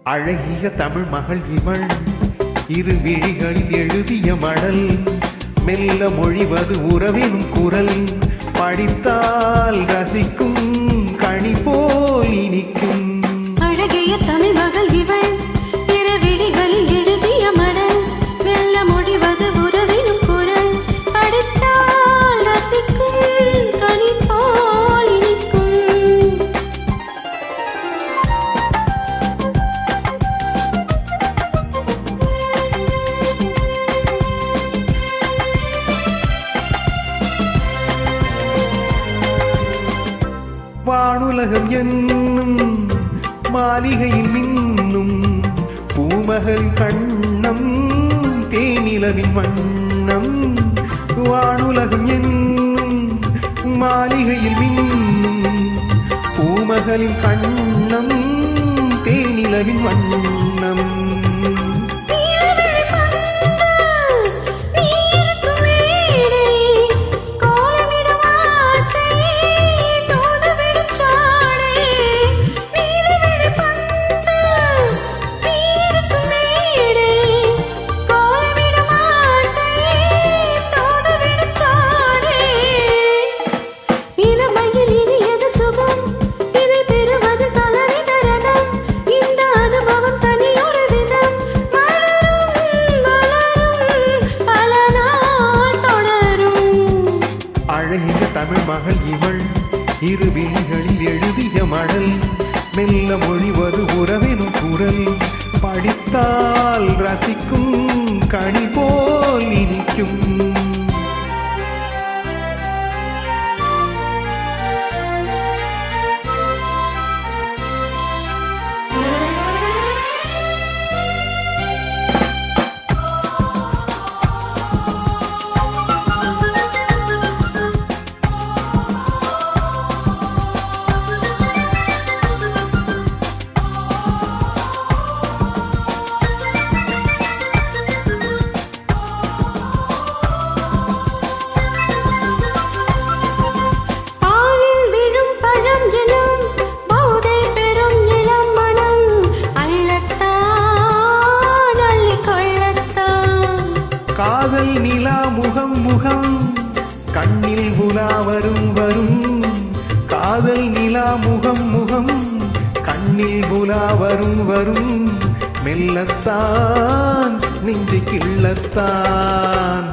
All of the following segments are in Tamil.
அழகிய தமிழ் மகள் இவள் இரு விழிகளில் எழுதிய மடல் மெல்ல மொழிவது உறவினும் குரல் படித்தால் ரசிக்கும் கனி போல் இனிக்கும் அழகிய தமிழ் மகள் இவள் இரு விழிகளில் எழுதிய மடல் மெல்ல மொழிவது உறவினும் குரல் படித்தால் ரசிக்கும் கனி போல் இனிக்கும் வானுலகம் என்னும் மாளிகையில் மின்னும் பூமகள் கண்ணம் தேனிலவின் வண்ணம் வானுலகம் என்னும் மாளிகையில் மின்னும் பூமகளின் கண்ணம் தேனிலவின் வண்ணம் அழகிய தமிழ் மகள் இவள் இரு விழிகளில் எழுதிய மடல் மெல்ல மொழிவது உறவினும் குரல் படித்தால் ரசிக்கும் கனி போல் இனிக்கும் காதல் நிலா முகம் முகம் கண்ணில் உலா வரும் வரும் காதல் நிலா முகம் முகம் கண்ணில் உலா வரும் வரும் மெல்லத்தான் நெஞ்சு கிள்ளத்தான்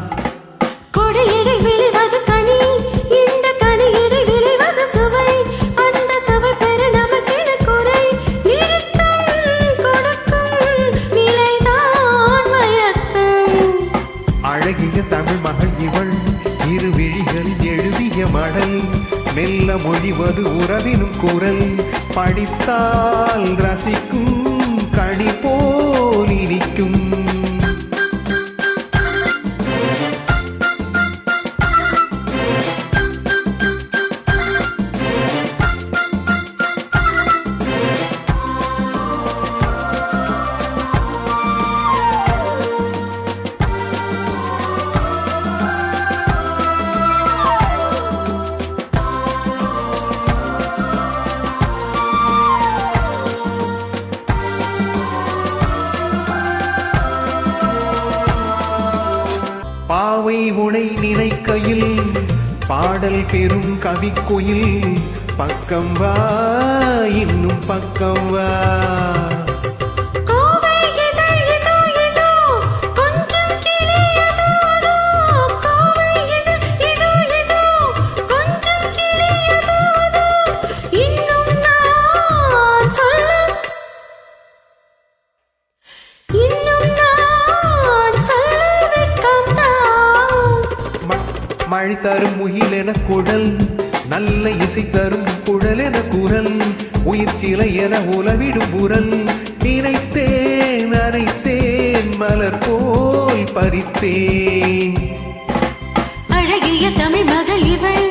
அழகிய தமிழ் மகள் இவள் இரு விழிகளில் எழுதிய மடல் மெல்ல மொழிவது உறவினும் குரல் படித்தால் ரசிக்கும் கனி போல் இனிக்கும் பாவை உனை நினைக்கையில் பாடல் பெறும் கவிக்குயில் பக்கம் வா இன்னும் பக்கம் வா மழை தரும் முகில் என குழல் நல்ல இசை தரும் குழல் என குரல் உயிர் சிலை என உலவிடும் உரல் நினைத்தேன் அரைத்தேன் மலர் போல் பறித்தேன் அழகிய தமிழ் மகள் இவள்